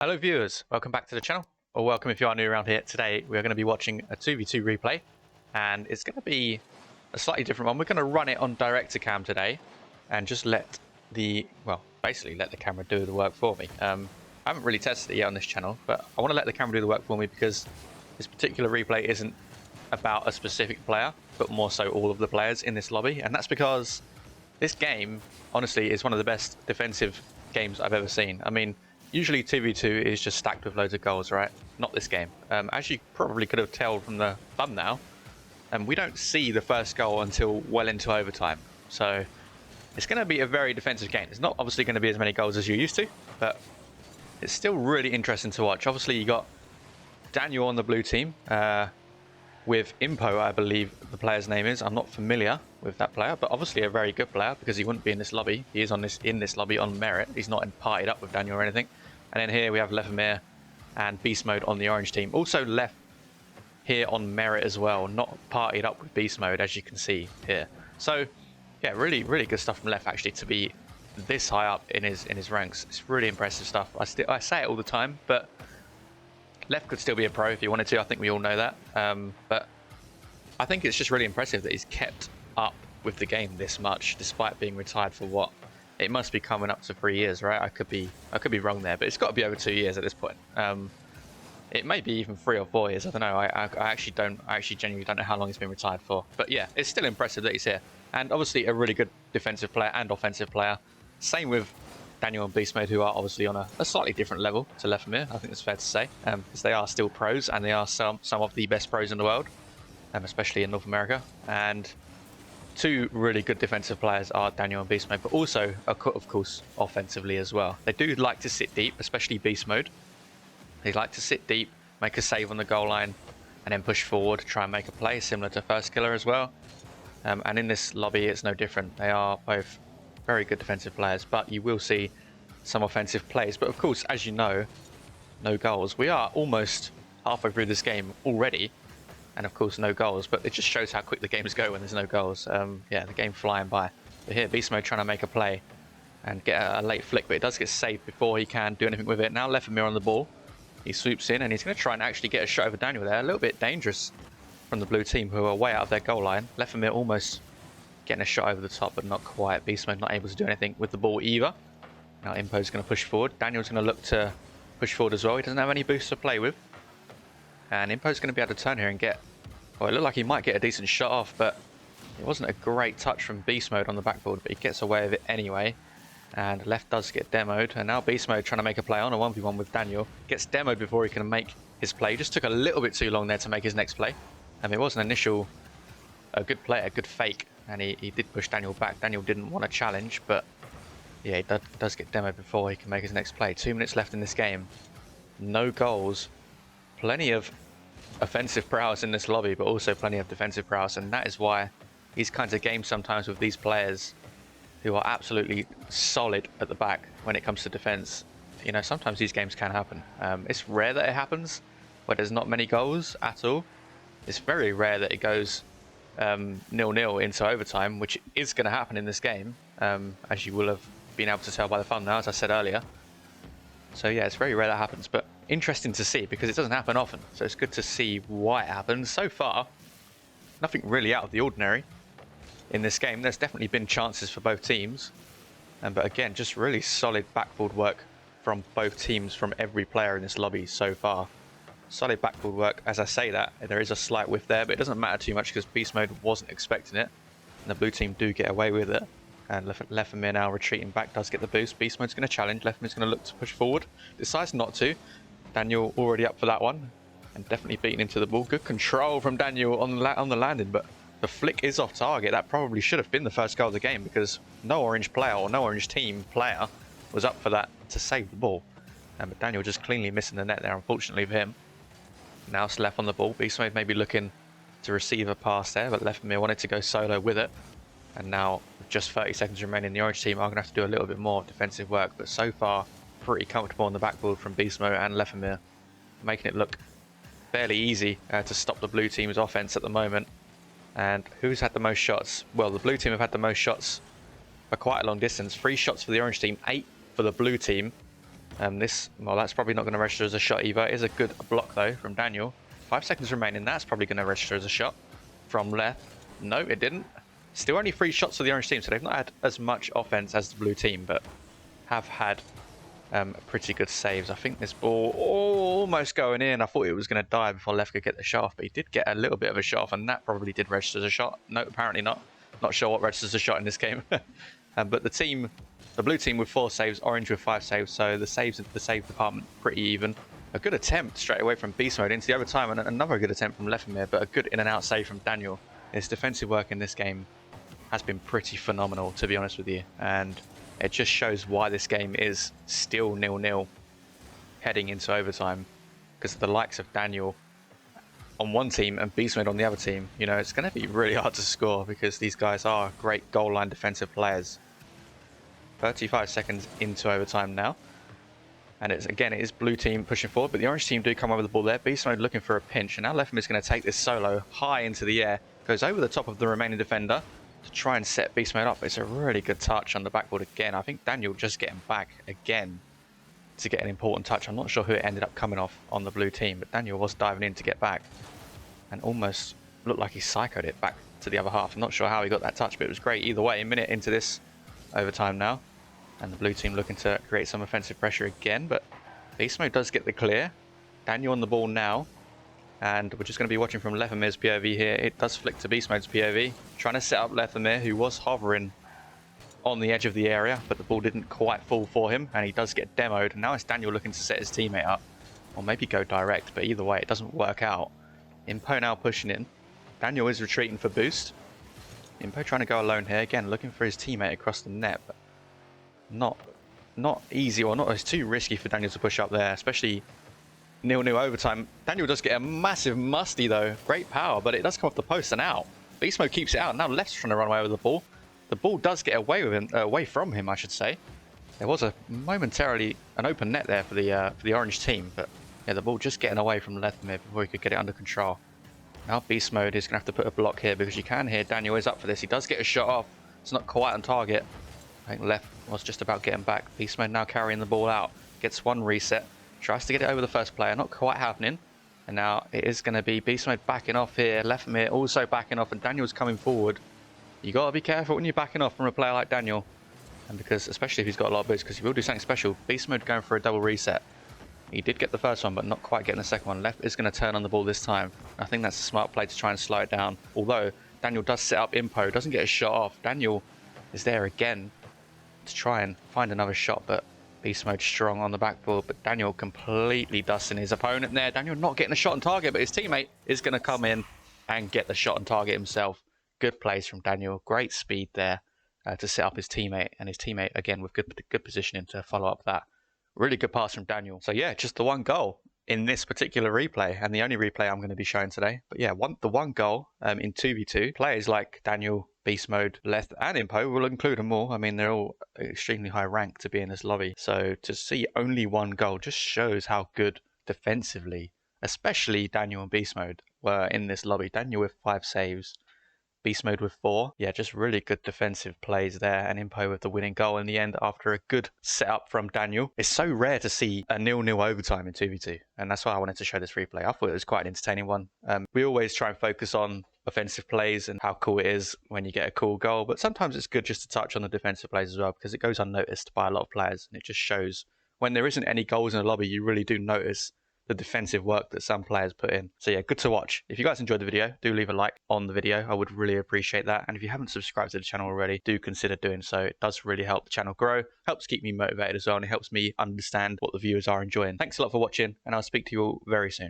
Hello viewers, welcome back to the channel, or welcome if you are new around here. Today we are going to be watching a 2v2 replay, and it's going to be a slightly different one. We're going to run it on direct to cam today, and just basically let the camera do the work for me. I haven't really tested it yet on this channel, but I want to let the camera do the work for me because this particular replay isn't about a specific player, but more so all of the players in this lobby, and that's because this game, honestly, is one of the best defensive games I've ever seen. I mean, usually 2v2 is just stacked with loads of goals, right? Not this game. As you probably could have told from the thumbnail, we don't see the first goal until well into overtime. So it's going to be a very defensive game. It's not obviously going to be as many goals as you're used to, but it's still really interesting to watch. Obviously, you got Daniel on the blue team with Impo, I believe the player's name is. I'm not familiar with that player, but obviously a very good player because he wouldn't be in this lobby. He is in this lobby on merit. He's not partied up with Daniel or anything. And then here we have Lefamir and Beast Mode on the orange team. Also left here on merit as well, not partied up with Beast Mode, as you can see here. So yeah, really good stuff from Left actually to be this high up in his ranks. It's really impressive stuff. I say it all the time, but Left could still be a pro if he wanted to. I think we all know that. But I think it's just really impressive that he's kept up with the game this much, despite being retired for what? It must be coming up to 3 years, right? I could be wrong there, but it's got to be over 2 years at this point. It may be even 3 or 4 years. I don't know. I actually genuinely don't know how long he's been retired for. But yeah, it's still impressive that he's here. And obviously a really good defensive player and offensive player. Same with Daniel and Beast Mode, who are obviously on a slightly different level to Lefamir. I think it's fair to say, because they are still pros, and they are some of the best pros in the world, especially in North America. And two really good defensive players are Daniel and Beast Mode, but also, of course, offensively as well. They do like to sit deep, especially Beast Mode. They like to sit deep, make a save on the goal line, and then push forward, try and make a play, similar to First Killer as well. And in this lobby, it's no different. They are both very good defensive players, but you will see some offensive plays. But of course, as you know, no goals. We are almost halfway through this game already, and of course no goals, but it just shows how quick the games go when there's no goals. Yeah, the game flying by. But here, Beast Mode trying to make a play and get a late flick, but it does get saved before he can do anything with it. Now Lefamir on the ball. He swoops in, and he's going to try and actually get a shot over Daniel there. A little bit dangerous from the blue team, who are way out of their goal line. Lefamir almost getting a shot over the top, but not quite. Beast Mode not able to do anything with the ball either. Now Impo's going to push forward. Daniel's going to look to push forward as well. He doesn't have any boosts to play with. And Impo's going to be able to turn here and get... Well, it looked like he might get a decent shot off, but it wasn't a great touch from Beast Mode on the backboard, but he gets away with it anyway. And Left does get demoed. And now Beast Mode trying to make a play on a 1v1 with Daniel. Gets demoed before he can make his play. Just took a little bit too long there to make his next play. It was an initial... a good play, a good fake. And he did push Daniel back. Daniel didn't want to challenge, but yeah, he does get demoed before he can make his next play. 2 minutes left in this game. No goals. Plenty of offensive prowess in this lobby, but also plenty of defensive prowess. And that is why these kinds of games sometimes with these players who are absolutely solid at the back when it comes to defense, you know, sometimes these games can happen. It's rare that it happens where there's not many goals at all. It's very rare that it goes 0-0 into overtime, which is going to happen in this game, as you will have been able to tell by the thumbnail, as I said earlier. So yeah, it's very rare that happens, but interesting to see because it doesn't happen often. So it's good to see why it happens. So far, nothing really out of the ordinary in this game. There's definitely been chances for both teams, but again, just really solid backboard work from both teams, from every player in this lobby so far. Solid backboard work. As I say that, there is a slight whiff there, but it doesn't matter too much because Beast Mode wasn't expecting it. And the blue team do get away with it. And Lefamir now retreating back, does get the boost. Beast Mode's going to challenge. Lefamir's going to look to push forward. Decides not to. Daniel already up for that one. And definitely beaten into the ball. Good control from Daniel on the landing, but the flick is off target. That probably should have been the first goal of the game because no orange player or no orange team player was up for that to save the ball. But Daniel just cleanly missing the net there, unfortunately for him. Now it's Left on the ball. Beast Mode may be looking to receive a pass there, but Lefamir wanted to go solo with it. And now, with just 30 seconds remaining, the orange team are going to have to do a little bit more defensive work. But so far, pretty comfortable on the backboard from Beast Mode and Lefamir, making it look fairly easy to stop the blue team's offense at the moment. And who's had the most shots? Well, the blue team have had the most shots for quite a long distance. 3 shots for the orange team, 8 for the blue team. Well, that's probably not going to register as a shot either. It is a good block though from Daniel. 5 seconds remaining. That's probably going to register as a shot from left. No, it didn't. Still only 3 shots for the orange team, so they've not had as much offense as the blue team, but have had pretty good saves. I think this ball almost going in. I thought it was going to die before left could get the shot off, but he did get a little bit of a shot off, and that probably did register as a shot. No, apparently not. Not sure what registers a shot in this game. But the blue team with 4 saves, orange with 5 saves, so the save department pretty even. A good attempt straight away from beast mode into the overtime, and another good attempt from Lefemir, but a good in and out save from Daniel. His defensive work in this game has been pretty phenomenal, to be honest with you, and it just shows why this game is still 0-0 heading into overtime, because the likes of Daniel on one team and beast mode on the other team, you know, it's going to be really hard to score because these guys are great goal line defensive players. 35 seconds into overtime now. And it is blue team pushing forward, but the orange team do come over the ball there. Beast mode looking for a pinch, and now Lefem is going to take this solo high into the air. Goes over the top of the remaining defender to try and set beast mode up. It's a really good touch on the backboard again. I think Daniel just getting back again to get an important touch. I'm not sure who it ended up coming off on the blue team, but Daniel was diving in to get back and almost looked like he psychoed it back to the other half. I'm not sure how he got that touch, but it was great either way. A minute into this overtime now. And the blue team looking to create some offensive pressure again, but beast mode does get the clear. Daniel on the ball now, and we're just going to be watching from Lefemir's POV here. It does flick to beast mode's POV, trying to set up Lefemir, who was hovering on the edge of the area, but the ball didn't quite fall for him, and he does get demoed. And now it's Daniel looking to set his teammate up, or maybe go direct, but either way, it doesn't work out. Impo now pushing in. Daniel is retreating for boost. Impo trying to go alone here, again looking for his teammate across the net, but not easy, or not. It's too risky for Daniel to push up there, especially 0-0 overtime. Daniel does get a massive musty though. Great power, but it does come off the post and out. Beast mode keeps it out. Now left's trying to run away with the ball. The ball does get away from him, I should say. There was momentarily an open net there for the orange team, but yeah, the ball just getting away from Lefemir before he could get it under control. Now beast mode is going to have to put a block here, because you can hear Daniel is up for this. He does get a shot off. It's not quite on target. I think left was just about getting back. Beast mode now carrying the ball out. Gets one reset. Tries to get it over the first player. Not quite happening. And now it is going to be beast mode backing off here. Lefemir also backing off, and Daniel's coming forward. You got to be careful when you're backing off from a player like Daniel. And because, especially if he's got a lot of boots, because he will do something special. Beast mode going for a double reset. He did get the first one, but not quite getting the second one. Left is going to turn on the ball this time. I think that's a smart play to try and slow it down. Although Daniel does set up Impo. Doesn't get a shot off. Daniel is there again to try and find another shot, but beast mode strong on the backboard, but Daniel completely dusting his opponent there. Daniel not getting a shot on target, but his teammate is going to come in and get the shot on target himself. Good plays from Daniel. Great speed there to set up his teammate, and his teammate again with good positioning to follow up that. Really good pass from Daniel. So yeah, just the one goal in this particular replay, and the only replay I'm going to be showing today. But yeah, the one goal in 2v2. Players like Daniel, beast mode, Leth, and Impo, will include them all. I mean, they're all extremely high rank to be in this lobby. So to see only one goal just shows how good defensively, especially Daniel and beast mode, were in this lobby. Daniel with 5 saves. Beast mode with 4. Yeah, just really good defensive plays there, and Impo with the winning goal in the end after a good setup from Daniel. It's so rare to see a 0-0 overtime in 2v2, and that's why I wanted to show this replay. I thought it was quite an entertaining one. We always try and focus on offensive plays and how cool it is when you get a cool goal, but sometimes it's good just to touch on the defensive plays as well, because it goes unnoticed by a lot of players, and it just shows when there isn't any goals in the lobby, you really do notice the defensive work that some players put in. So yeah, good to watch. If you guys enjoyed the video, do leave a like on the video. I would really appreciate that. And if you haven't subscribed to the channel already, do consider doing so. It does really help the channel grow, helps keep me motivated as well, and it helps me understand what the viewers are enjoying. Thanks a lot for watching, and I'll speak to you all very soon.